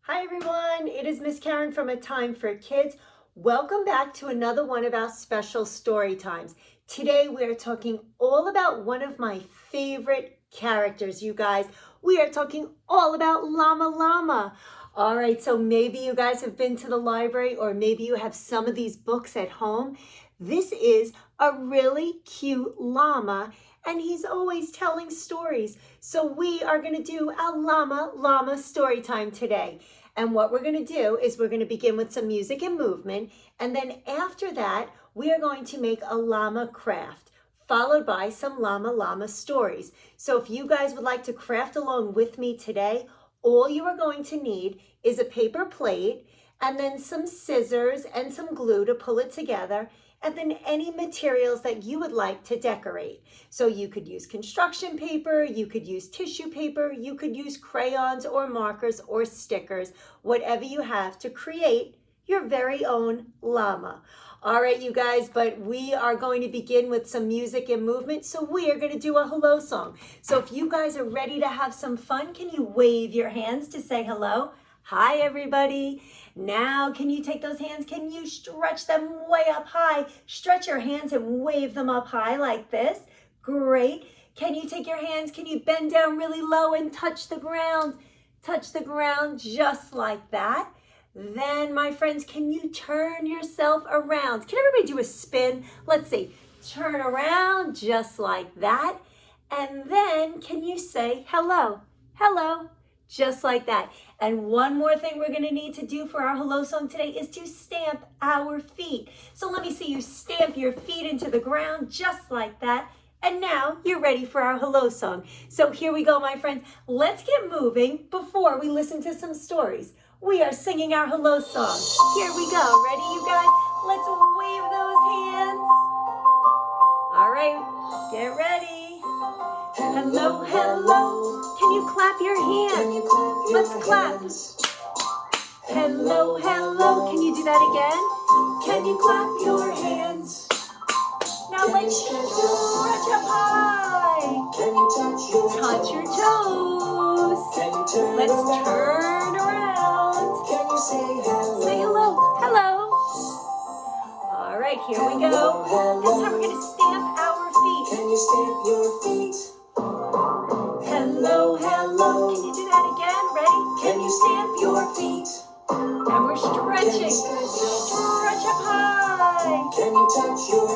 Hi everyone, it is Miss Karen from A Time for Kids. Welcome back to another one of our special story times. Today we are talking all about one of my favorite characters, you guys. We are talking all about Llama Llama. All right, so maybe you guys have been to the library or maybe you have some of these books at home. This is a really cute llama and he's always telling stories. So we are going to do a Llama Llama story time today. And what we're going to do is we're going to begin with some music and movement. And then after that, we are going to make a llama craft, followed by some Llama Llama stories. So if you guys would like to craft along with me today, all you are going to need is a paper plate and then some scissors and some glue to pull it together, and then any materials that you would like to decorate. So you could use construction paper, you could use tissue paper, you could use crayons or markers or stickers, whatever you have to create your very own llama. All right, you guys, but we are going to begin with some music and movement. So we are going to do a hello song. So if you guys are ready to have some fun, can you wave your hands to say hello? Hi, everybody. Now, can you take those hands? Can you stretch them way up high? Stretch your hands and wave them up high like this. Great. Can you take your hands? Can you bend down really low and touch the ground? Touch the ground just like that. Then, my friends, can you turn yourself around? Can everybody do a spin? Let's see. Turn around just like that. And then, can you say hello? Hello. Just like that. And one more thing we're going to need to do for our hello song today is to stamp our feet. So let me see you stamp your feet into the ground just like that. And now you're ready for our hello song. So here we go, my friends. Let's get moving before we listen to some stories. We are singing our hello song. Here we go. Ready, you guys? Let's wave those hands. All right, get ready. Hello, hello. Can you clap your hands? Let's clap. Hello, hello. Can you do that again? Can you clap your hands? Now let's stretch up high. Can you touch your toes? Let's turn around. Can you say hello? Hello. All right, here we go. This time we're going to stamp our feet. Can you stamp your feet? Hello, hello. Can you do that again? Ready? Can you stamp your feet? And we're stretching. Stretch up high. Can you touch your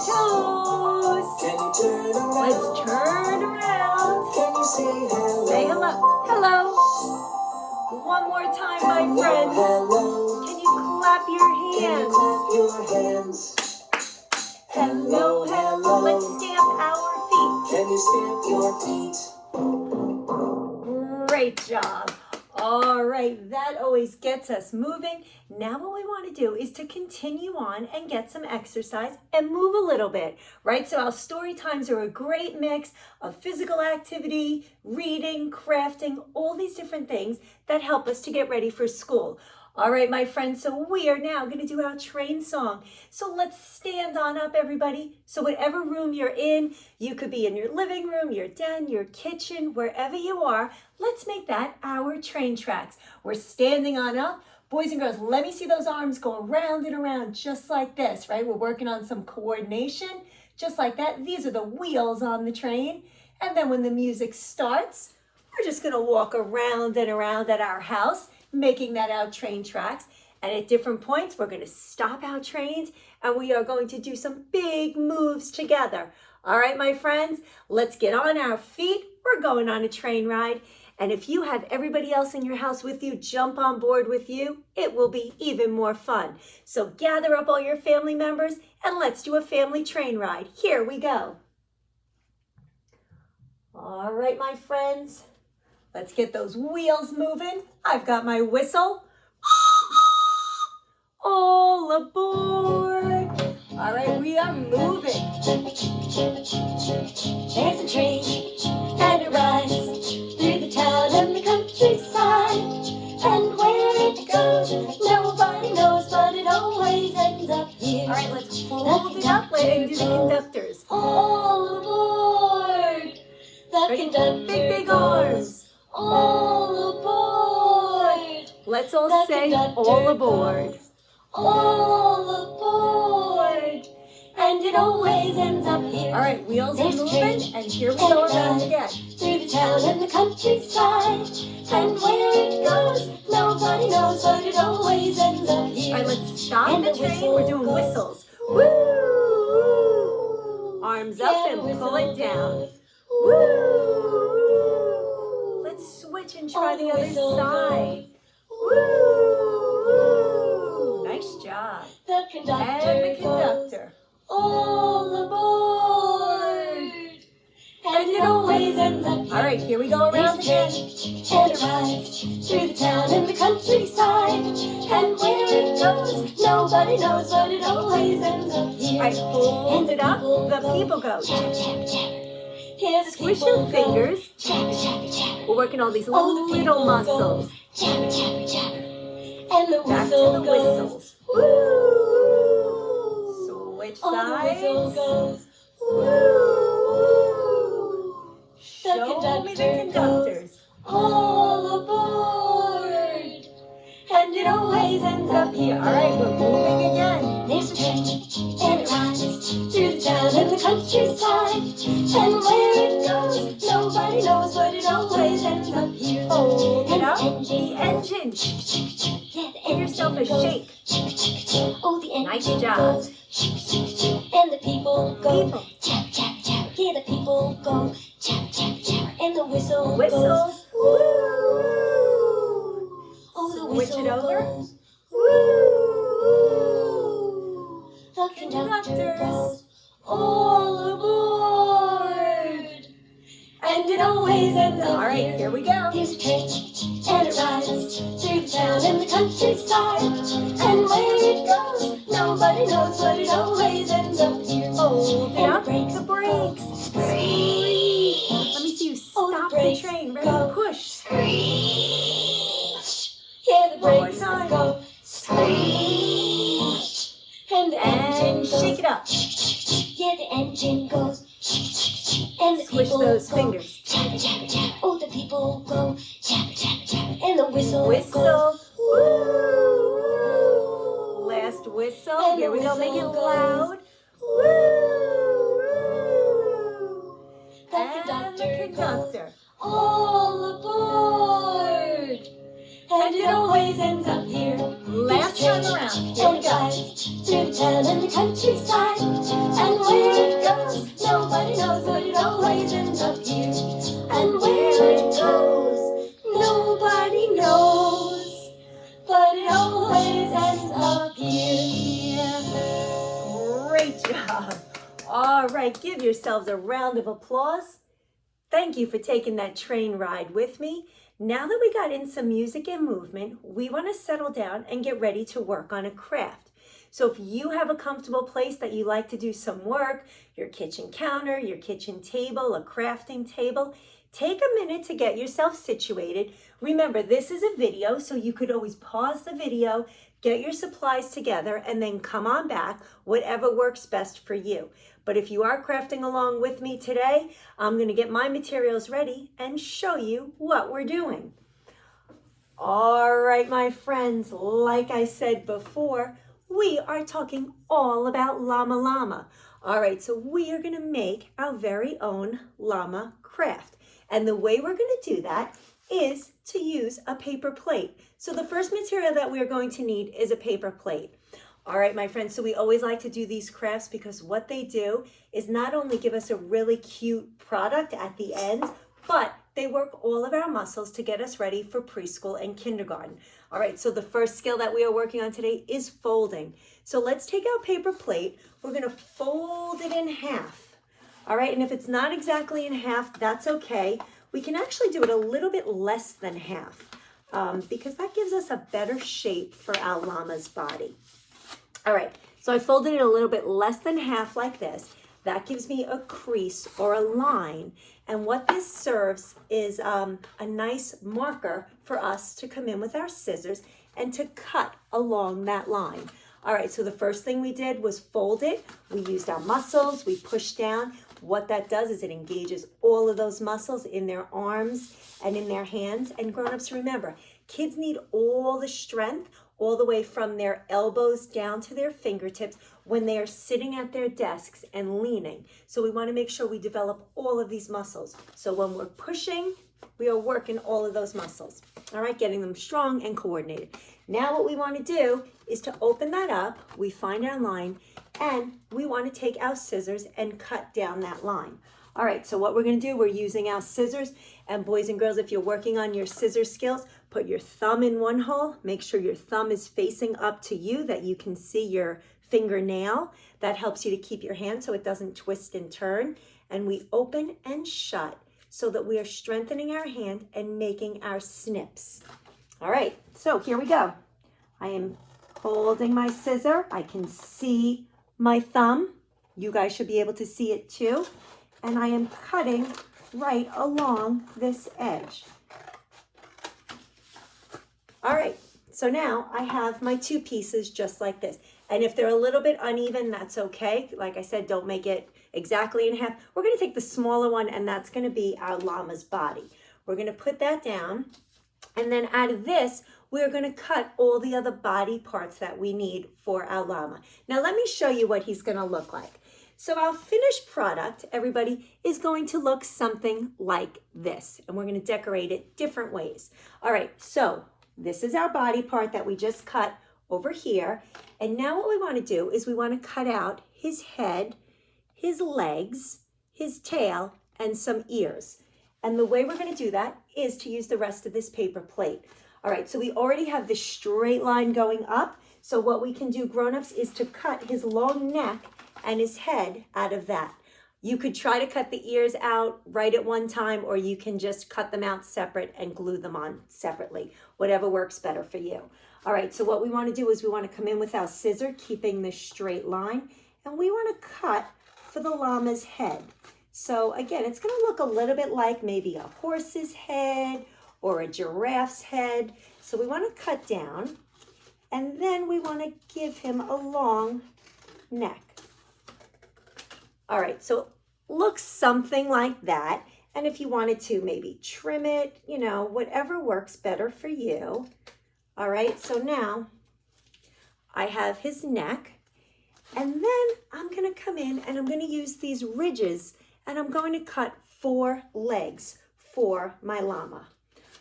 toes? Can you turn around? Let's turn around. Can you say hello? Say hello. Hello. One more time, my friends. Hello. Can you clap your hands? Can you clap your hands? Hello, hello. Let's stamp our feet. Can you stamp your feet? Great job. All right, that always gets us moving. Now what we want to do is to continue on and get some exercise and move a little bit, right? So our story times are a great mix of physical activity, reading, crafting, all these different things that help us to get ready for school. All right, my friends, so we are now going to do our train song. So let's stand on up, everybody. So whatever room you're in, you could be in your living room, your den, your kitchen, wherever you are, let's make that our train tracks. We're standing on up. Boys and girls, let me see those arms go around and around just like this, right? We're working on some coordination, just like that. These are the wheels on the train. And then when the music starts, we're just going to walk around and around at our house, making that our train tracks. And at different points, we're going to stop our trains and we are going to do some big moves together. All right, my friends, let's get on our feet. We're going on a train ride. And if you have everybody else in your house with you, jump on board with you, it will be even more fun. So gather up all your family members and let's do a family train ride. Here we go. All right, my friends. Let's get those wheels moving. I've got my whistle. All aboard. All right, we are moving. There's a train and it rides through the town and the countryside. And where it goes, nobody knows, but it always ends up here. All right, let's hold it up and do the conductors. All aboard. The conductor. Big arms. All aboard. let's all say all aboard. All aboard. And it always ends up here. All right, wheels are moving, and here we go around again. Through the town and the countryside. And where it goes, nobody knows, but it always ends up here. All right, let's stop And the train. We're doing whistles. Woo! Arms up and pull it down. Woo! Let's switch and try the other side. Woo! Nice job. The conductor And the conductor. all aboard. And it always ends up here. All right, here we go around again. And it rides through the town and the countryside. And where it goes, nobody knows, but it always ends up here. All right, hold it up. The people go. Chap, chap, chap. Hear the Squish people your go. fingers. Chap, chap, chap. We're working all these All the little people muscles. go. Chap, chap, chap. And the Back to whistle the goes. whistles. Woo! Switch Oh, the whistle sides. goes. Show me the conductors. All aboard. And it always ends up here. All right, we're moving again. There's a train, and it rides through the town and the countryside. And where it goes, nobody knows, but it always ends up here. Hold it And up. the The engine. yeah, the Give yourself a engine shake. goes. Oh, the engine Nice job. goes. And the people go. People. Chap, chap, chap. Yeah, the people go. Chap, chap, chap. And the whistle goes. Whistles. Woo! Oh, the Switch whistle it over. goes. Woo! The conductor Conductors. goes. All aboard. And it always ends up All right, here we go. Here's a train, and it rides through the town and the countryside. And where it goes, nobody knows, but it always ends up here. Hold it And up. the brakes. The brakes. Screech. Let me see you Oh, the stop the brakes train. Ready? go. Push. Screech. Yeah, the One more brakes time. go. Screech. And the engine And goes. shake it up. Yeah, the engine goes. And the Squish people those go. fingers. Chap, chap, chap. Oh, the people go. Chap, chap, chap. And the whistle goes. Whistle. Woo! Last whistle. And Here the we go. Make it whistle goes. loud. Woo! The And the conductor conductor. All aboard. And it always ends up here. Last time around. Here we And it go. rides through the town and the countryside. And where it goes, nobody knows, but it always ends up here. And where it goes, nobody knows, but it always ends up here. Great job. All right, give yourselves a round of applause. Thank you for taking that train ride with me. Now that we got in some music and movement, we want to settle down and get ready to work on a craft. So if you have a comfortable place that you like to do some work, your kitchen counter, your kitchen table, a crafting table, take a minute to get yourself situated. Remember, this is a video, so you could always pause the video, get your supplies together, and then come on back, whatever works best for you. But if you are crafting along with me today, I'm going to get my materials ready and show you what we're doing. All right, my friends, like I said before, we are talking all about Llama Llama. All right, so we are going to make our very own llama craft. And the way we're going to do that is to use a paper plate. So the first material that we are going to need is a paper plate. All right, my friends, so we always like to do these crafts because what they do is not only give us a really cute product at the end, but they work all of our muscles to get us ready for preschool and kindergarten. All right, so the first skill that we are working on today is folding. So let's take our paper plate. We're going to fold it in half. All right, and if it's not exactly in half, that's okay. We can actually do it a little bit less than half because that gives us a better shape for our llama's body. All right, so I folded it a little bit less than half like this. That gives me a crease or a line. And what this serves is a nice marker for us to come in with our scissors and to cut along that line. All right, so the first thing we did was fold it. We used our muscles, we pushed down. What that does is it engages all of those muscles in their arms and in their hands. And grown-ups, remember, Kids need all the strength, all the way from their elbows down to their fingertips when they are sitting at their desks and leaning. So we want to make sure we develop all of these muscles. So when we're pushing, we are working all of those muscles. All right, getting them strong and coordinated. Now what we want to do is to open that up. We find our line and we want to take our scissors and cut down that line. All right, so what we're going to do, we're using our scissors. And boys and girls, if you're working on your scissor skills, put your thumb in one hole. Make sure your thumb is facing up to you, that you can see your fingernail. That helps you to keep your hand so it doesn't twist and turn. And we open and shut so that we are strengthening our hand and making our snips. All right, so here we go. I am holding my scissor. I can see my thumb. You guys should be able to see it too. And I am cutting right along this edge. All right, so now I have my two pieces just like this. And if they're a little bit uneven, that's okay. Like I said, don't make it exactly in half. We're gonna take the smaller one, and that's gonna be our llama's body. We're gonna put that down, and then out of this, we're gonna cut all the other body parts that we need for our llama. Now let me show you what he's gonna look like. So our finished product, everybody, is going to look something like this, and we're gonna decorate it different ways. All right, so this is our body part that we just cut over here. And now what we want to do is we want to cut out his head, his legs, his tail, and some ears. And the way we're going to do that is to use the rest of this paper plate. All right, so we already have this straight line going up. So what we can do, grown-ups, is to cut his long neck and his head out of that. You could try to cut the ears out right at one time, or you can just cut them out separate and glue them on separately, whatever works better for you. All right, so what we want to do is we want to come in with our scissor, keeping this straight line, and we want to cut for the llama's head. So again, it's going to look a little bit like maybe a horse's head or a giraffe's head. So we want to cut down, and then we want to give him a long neck. All right, so looks something like that. And if you wanted to maybe trim it, you know, whatever works better for you. All right, so now I have his neck, and then I'm gonna come in and I'm gonna use these ridges, and I'm going to cut 4 legs for my llama.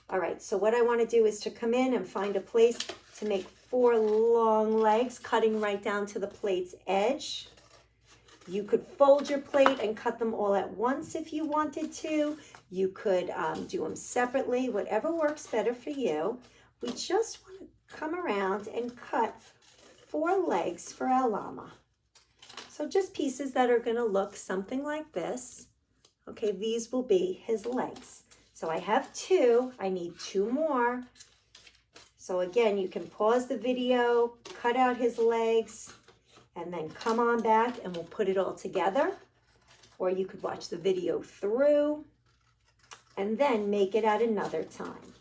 All right, so what I wanna do is to come in and find a place to make 4 long legs, cutting right down to the plate's edge. You could fold your plate and cut them all at once if you wanted to. You could do them separately, whatever works better for you. We just want to come around and cut 4 legs for our llama. So just pieces that are going to look something like this. Okay, these will be his legs. So I have 2. I need 2 more. So again, you can pause the video, cut out his legs, and then come on back and we'll put it all together. Or you could watch the video through and then make it at another time.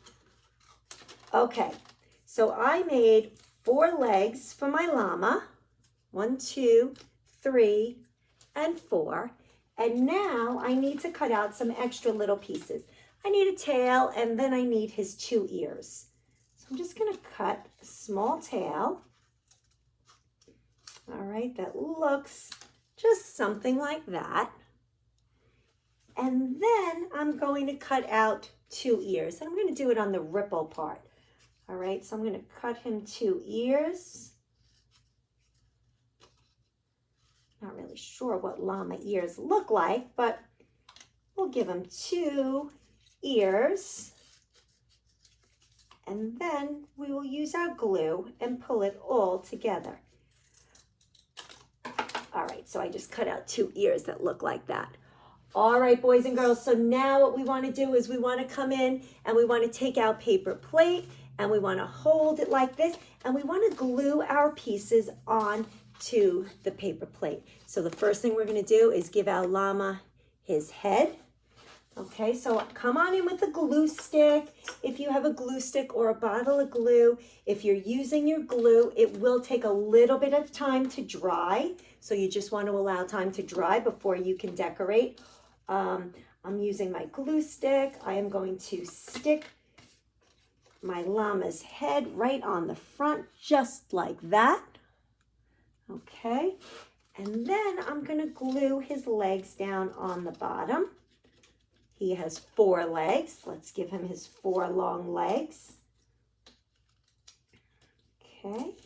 Okay, so I made 4 legs for my llama. 1, 2, 3, and 4. And now I need to cut out some extra little pieces. I need a tail, and then I need his 2 ears. So I'm just gonna cut a small tail. All right, that looks just something like that. And then I'm going to cut out 2 ears. I'm going to do it on the ripple part. All right, so I'm going to cut him 2 ears. Not really sure what llama ears look like, but we'll give him 2 ears. And then we will use our glue and pull it all together. All right, so I just cut out 2 ears that look like that. All right, boys and girls, so now what we want to do is we want to come in and we want to take our paper plate and we want to hold it like this, and we want to glue our pieces on to the paper plate. So the first thing we're going to do is give our llama his head. Okay, so come on in with a glue stick. If you have a glue stick or a bottle of glue, if you're using your glue, it will take a little bit of time to dry. So you just want to allow time to dry before you can decorate. I'm using my glue stick. I am going to stick my llama's head right on the front, just like that. Okay, and then I'm going to glue his legs down on the bottom. He has 4 legs. Let's give him his 4 long legs. Okay,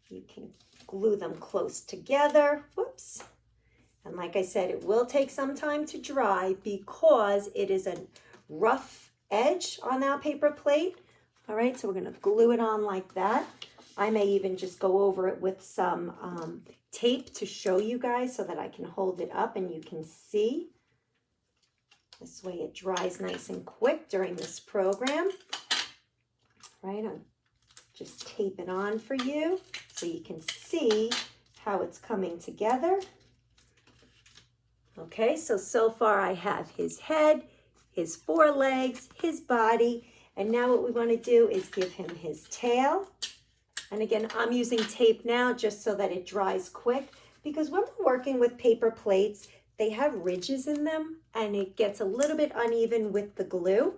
you can glue them close together. Whoops. And like I said, it will take some time to dry because it is a rough edge on our paper plate. All right, so we're going to glue it on like that. I may even just go over it with some tape to show you guys so that I can hold it up and you can see. This way it dries nice and quick during this program. Right, I'll just tape it on for you so you can see how it's coming together. Okay, so far I have his head, his 4 legs, his body, and now what we want to do is give him his tail. And again, I'm using tape now just so that it dries quick, because when we're working with paper plates, they have ridges in them and it gets a little bit uneven with the glue.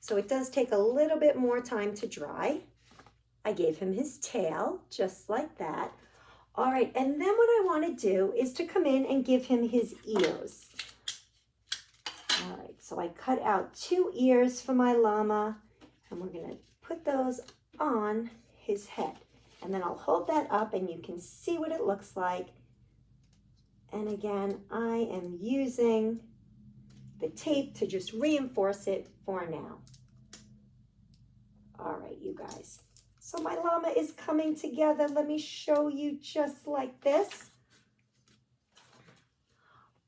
So it does take a little bit more time to dry. I gave him his tail just like that. All right, and then what I want to do is to come in and give him his ears. All right, so I cut out 2 ears for my llama, and we're going to put those on his head. And then I'll hold that up and you can see what it looks like. And again, I am using the tape to just reinforce it for now. All right, you guys. So my llama is coming together. Let me show you just like this.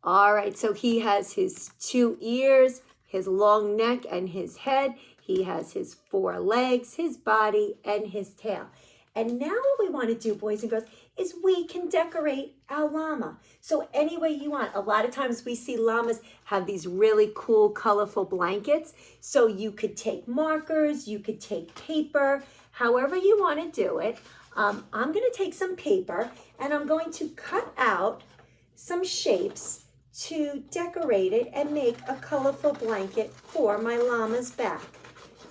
All right, so he has his 2 ears, his long neck and his head. He has his 4 legs, his body, and his tail. And now what we want to do, boys and girls, is we can decorate our llama. So any way you want. A lot of times we see llamas have these really cool, colorful blankets. So you could take markers, you could take paper, however you want to do it. I'm going to take some paper and I'm going to cut out some shapes to decorate it and make a colorful blanket for my llama's back.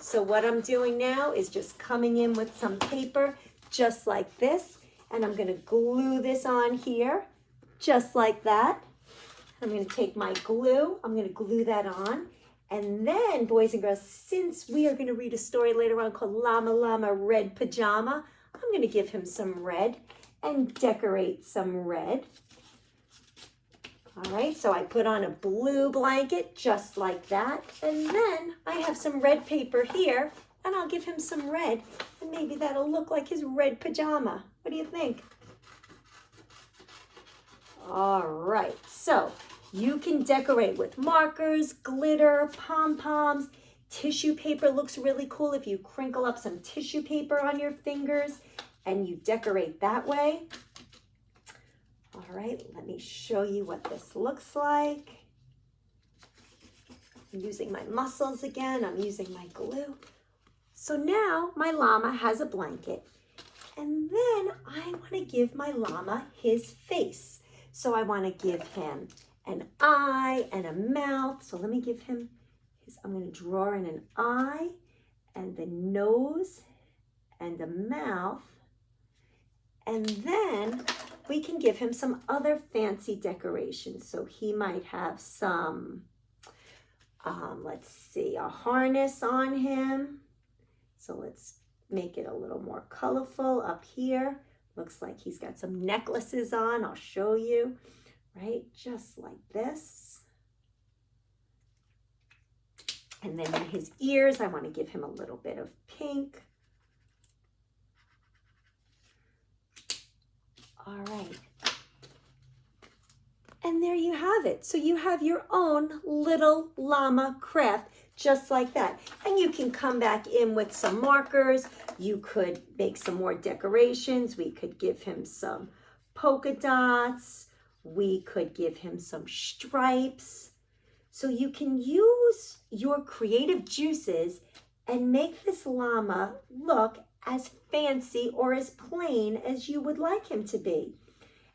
So what I'm doing now is just coming in with some paper just like this, and I'm going to glue this on here just like that. I'm going to take my glue, I'm going to glue that on, and then, boys and girls, since we are going to read a story later on called Llama Llama Red Pajama, I'm going to give him some red and decorate some red. All right, so I put on a blue blanket just like that, and then I have some red paper here, and I'll give him some red, and maybe that'll look like his red pajama. What do you think? All right, so you can decorate with markers, glitter, pom-poms. Tissue paper looks really cool if you crinkle up some tissue paper on your fingers and you decorate that way. All right, let me show you what this looks like. I'm using my muscles again. I'm using my glue. So now my llama has a blanket, and then I want to give my llama his face. So I want to give him an eye and a mouth. So let me give him his, I'm going to draw in an eye and the nose and a mouth. And then we can give him some other fancy decorations. So he might have some, let's see, a harness on him. So let's make it a little more colorful up here. Looks like he's got some necklaces on. I'll show you, right? Just like this. And then in his ears, I want to give him a little bit of pink. All right. And there you have it. So you have your own little llama craft just like that. And you can come back in with some markers. You could make some more decorations. We could give him some polka dots. We could give him some stripes. So you can use your creative juices and make this llama look as fancy or as plain as you would like him to be.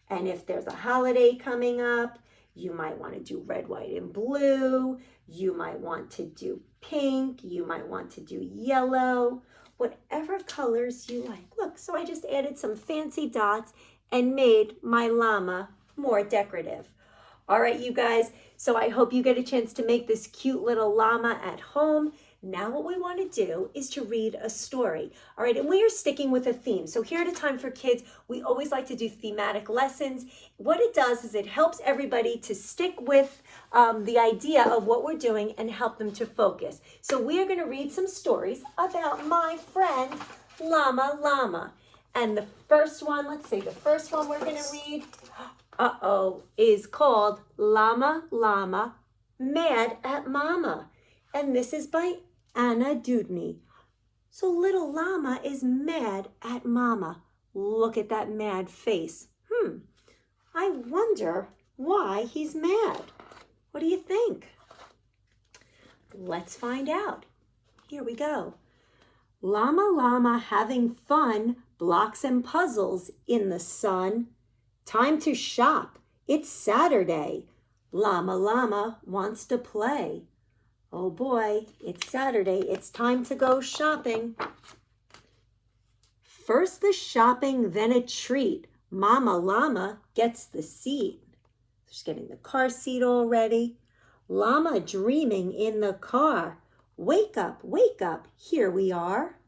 And if there's a holiday coming up, you might want to do red, white, and blue. You might want to do pink, you might want to do yellow, whatever colors you like. Look, so I just added some fancy dots and made my llama more decorative. All right, you guys, so I hope you get a chance to make this cute little llama at home. Now what we want to do is to read a story. All right, and we are sticking with a theme. So here at A Time for Kids, we always like to do thematic lessons. What it does is it helps everybody to stick with the idea of what we're doing and help them to focus. So we are going to read some stories about my friend Llama Llama. And the first one, let's see, the first one we're going to read, is called Llama Llama Mad at Mama. And this is by Anna Dudney. So little llama is mad at mama. Look at that mad face. I wonder why he's mad. What do you think? Let's find out. Here we go. Llama Llama having fun, blocks and puzzles in the sun. Time to shop. It's Saturday. Llama Llama wants to play. Oh boy, it's Saturday. It's time to go shopping. First the shopping, then a treat. Mama Llama gets the seat. She's getting the car seat all ready. Llama dreaming in the car. Wake up, here we are.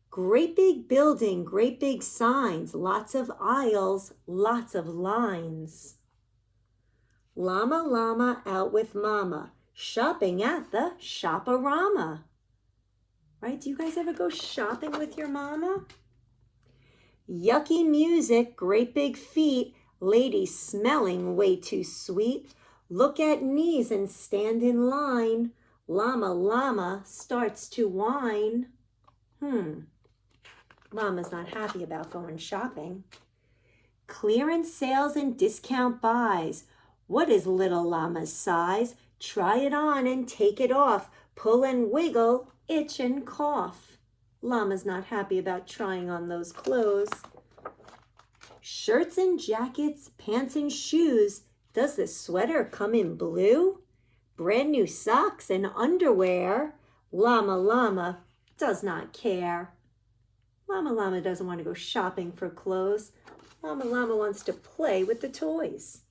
Great big building, great big signs, lots of aisles, lots of lines. Llama Llama out with Mama, shopping at the Shop-a-Rama. Right? Do you guys ever go shopping with your mama? Yucky music, great big feet, lady smelling way too sweet. Look at knees and stand in line. Llama Llama starts to whine. Mama's not happy about going shopping. Clearance sales and discount buys. What is little llama's size? Try it on and take it off. Pull and wiggle, itch and cough. Llama's not happy about trying on those clothes. Shirts and jackets, pants and shoes. Does the sweater come in blue? Brand new socks and underwear. Llama Llama does not care. Llama Llama doesn't want to go shopping for clothes. Llama Llama wants to play with the toys.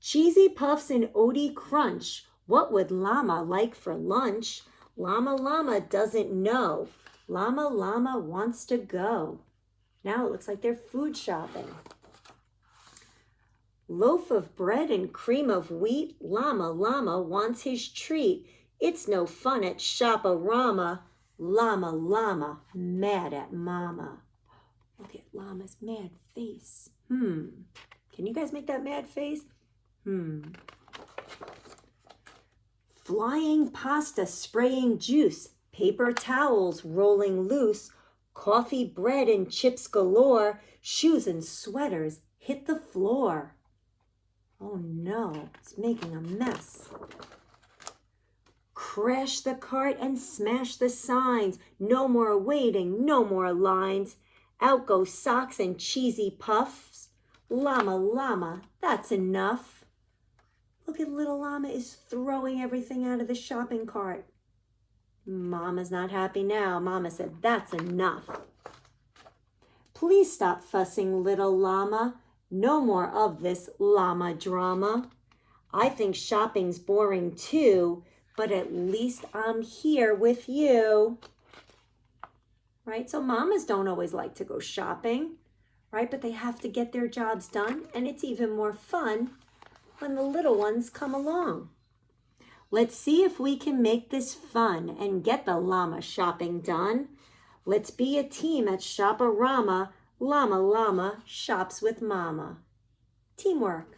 Cheesy puffs and oaty crunch. What would Llama like for lunch? Llama Llama doesn't know. Llama Llama wants to go. Now it looks like they're food shopping. Loaf of bread and cream of wheat. Llama Llama wants his treat. It's no fun at Shop-a-Rama. Llama Llama mad at Mama. Look at Llama's mad face. Can you guys make that mad face? Flying pasta, spraying juice, paper towels rolling loose, coffee, bread, and chips galore, shoes and sweaters hit the floor. Oh no, it's making a mess. Crash the cart and smash the signs. No more waiting, no more lines. Out go socks and cheesy puffs. Llama Llama, that's enough. Look at little Llama is throwing everything out of the shopping cart. Mama's not happy now. Mama said, that's enough. Please stop fussing, little Llama. No more of this llama drama. I think shopping's boring too, but at least I'm here with you. Right? So mamas don't always like to go shopping, right? But they have to get their jobs done, and it's even more fun when the little ones come along. Let's see if we can make this fun and get the llama shopping done. Let's be a team at Shop-a-Rama. Llama Llama shops with Mama. Teamwork.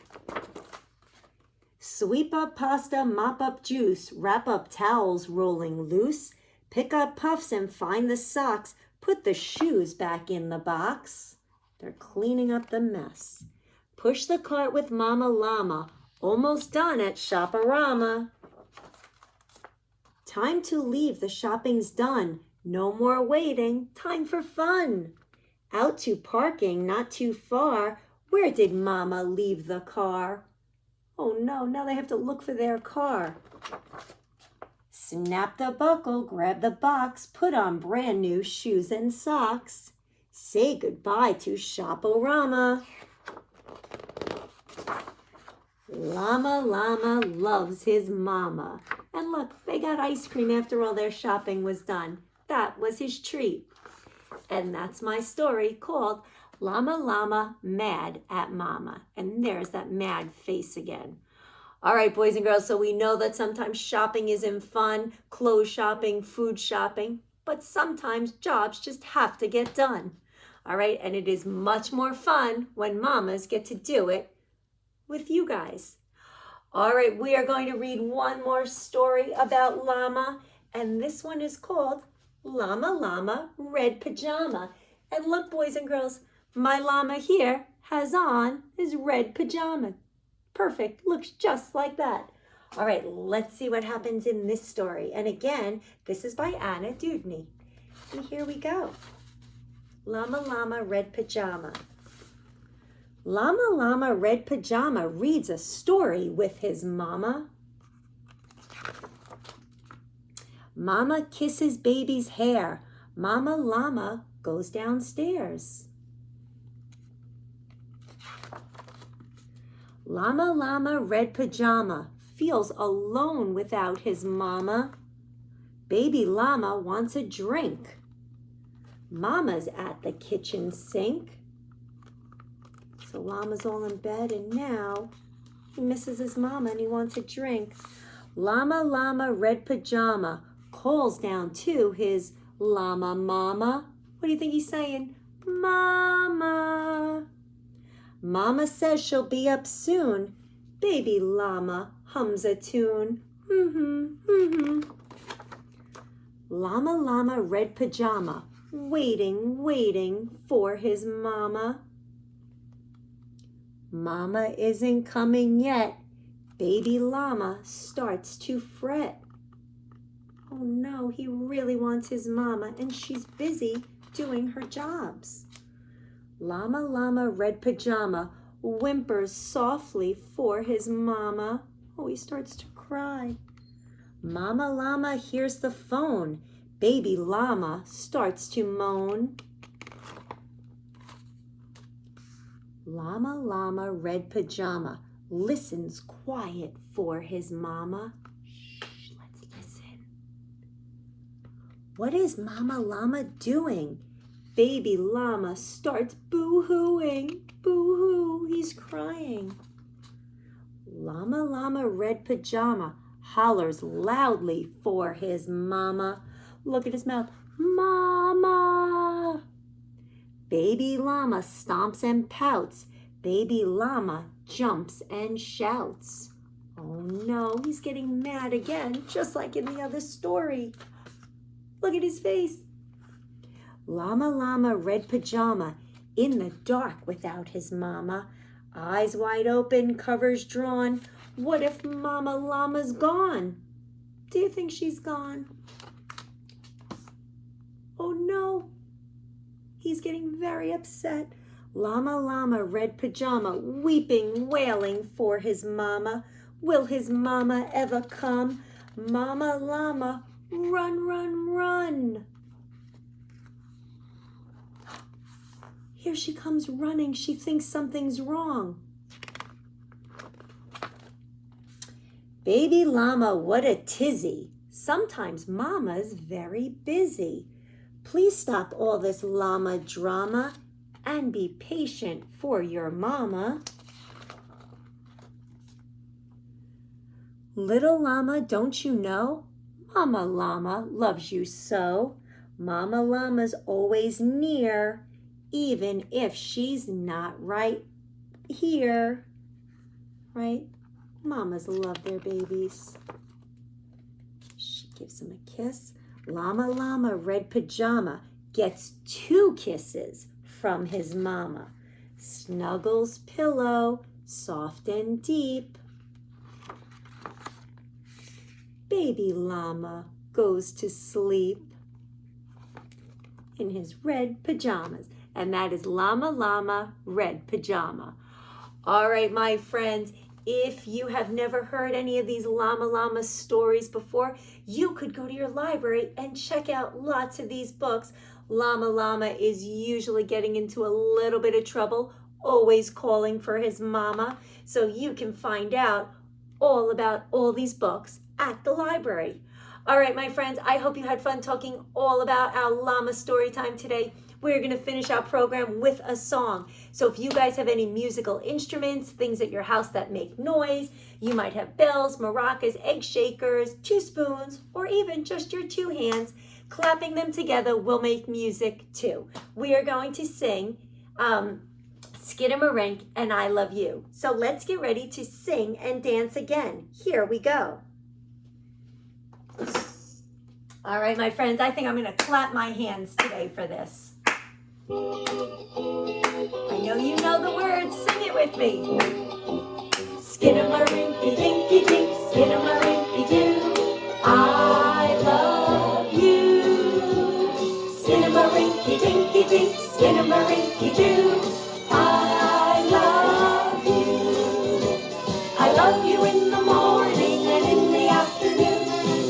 Sweep up pasta, mop up juice, wrap up towels rolling loose, pick up puffs and find the socks, put the shoes back in the box. They're cleaning up the mess. Push the cart with Mama Llama, almost done at Shop-a-Rama. Time to leave, the shopping's done. No more waiting, time for fun. Out to parking, not too far. Where did Mama leave the car? Oh no, now they have to look for their car. Snap the buckle, grab the box, put on brand new shoes and socks. Say goodbye to Shop-O-Rama. Llama Llama loves his mama. And look, they got ice cream after all their shopping was done. That was his treat. And that's my story called Llama Llama Mad at Mama. And there's that mad face again. All right, boys and girls, so we know that sometimes shopping isn't fun, clothes shopping, food shopping, but sometimes jobs just have to get done. All right, and it is much more fun when mamas get to do it with you guys. All right, we are going to read one more story about llama, and this one is called Llama Llama Red Pajama. And look, boys and girls, my llama here has on his red pajama. Perfect, looks just like that. All right, let's see what happens in this story. And again, this is by Anna Dudney. And here we go. Llama Llama Red Pajama. Llama Llama Red Pajama reads a story with his mama. Mama kisses baby's hair. Mama Llama goes downstairs. Llama Llama Red Pajama feels alone without his mama. Baby Llama wants a drink. Mama's at the kitchen sink. So Llama's all in bed and now he misses his mama and he wants a drink. Llama Llama Red Pajama calls down to his llama mama. What do you think he's saying? Mama. Mama says she'll be up soon. Baby llama hums a tune. Llama Llama Red Pajama, waiting for his mama. Mama isn't coming yet. Baby llama starts to fret. Oh no, he really wants his mama and she's busy doing her jobs. Llama Llama Red Pajama whimpers softly for his mama. Oh, he starts to cry. Mama Llama hears the phone. Baby llama starts to moan. Llama Llama Red Pajama listens quiet for his mama. Shh, let's listen. What is Mama Llama doing? Baby llama starts boo-hooing. Boo-hoo, he's crying. Llama Llama Red Pajama hollers loudly for his mama. Look at his mouth. Mama! Baby llama stomps and pouts. Baby llama jumps and shouts. Oh no, he's getting mad again, just like in the other story. Look at his face. Llama Llama Red Pajama in the dark without his mama. Eyes wide open, covers drawn. What if Mama Llama's gone? Do you think she's gone? Oh no, he's getting very upset. Llama Llama Red Pajama weeping, wailing for his mama. Will his mama ever come? Mama Llama, run, run, run. Here she comes running. She thinks something's wrong. Baby llama, what a tizzy. Sometimes mama's very busy. Please stop all this llama drama and be patient for your mama. Little llama, don't you know? Mama llama loves you so. Mama llama's always near, even if she's not right here. Right? Mamas love their babies. She gives him a kiss. Llama Llama Red Pajama gets 2 kisses from his mama. Snuggles pillow, soft and deep. Baby llama goes to sleep in his red pajamas. And that is Llama Llama Red Pajama. All right, my friends, if you have never heard any of these Llama Llama stories before, you could go to your library and check out lots of these books. Llama Llama is usually getting into a little bit of trouble, always calling for his mama. So you can find out all about all these books at the library. All right, my friends, I hope you had fun talking all about our Llama story time today. We're going to finish our program with a song. So if you guys have any musical instruments, things at your house that make noise, you might have bells, maracas, egg shakers, 2 spoons, or even just your 2 hands. Clapping them together will make music too. We are going to sing Skidamarink and I Love You. So let's get ready to sing and dance again. Here we go. All right, my friends, I think I'm going to clap my hands today for this. I know you know the words. Sing it with me. Skidamarinky dinky dink, skidamarinky doo. I love you. Skidamarinky dinky dink, skidamarinky doo. I love you. I love you in the morning and in the afternoon.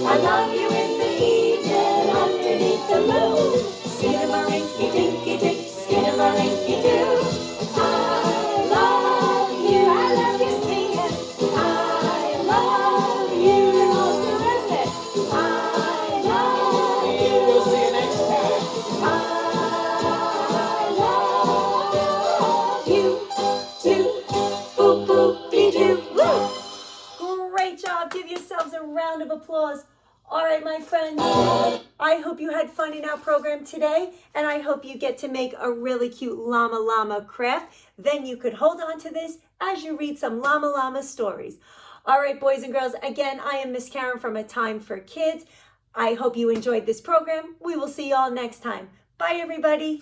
I love you in the evening underneath the moon. Skidamarinky dinky dink, skidamarinky doo. I love you. I love you, sing it. I love you. Terrific. I love you. We'll see you next time. I love you. Doo, boop, boop, doo. Woo! Great job. Give yourselves a round of applause. All right, my friends, I hope you had fun in our program today, and I hope you get to make a really cute Llama Llama craft. Then you could hold on to this as you read some Llama Llama stories. All right, boys and girls, again, I am Miss Karen from A Time for Kids. I hope you enjoyed this program. We will see you all next time. Bye, everybody.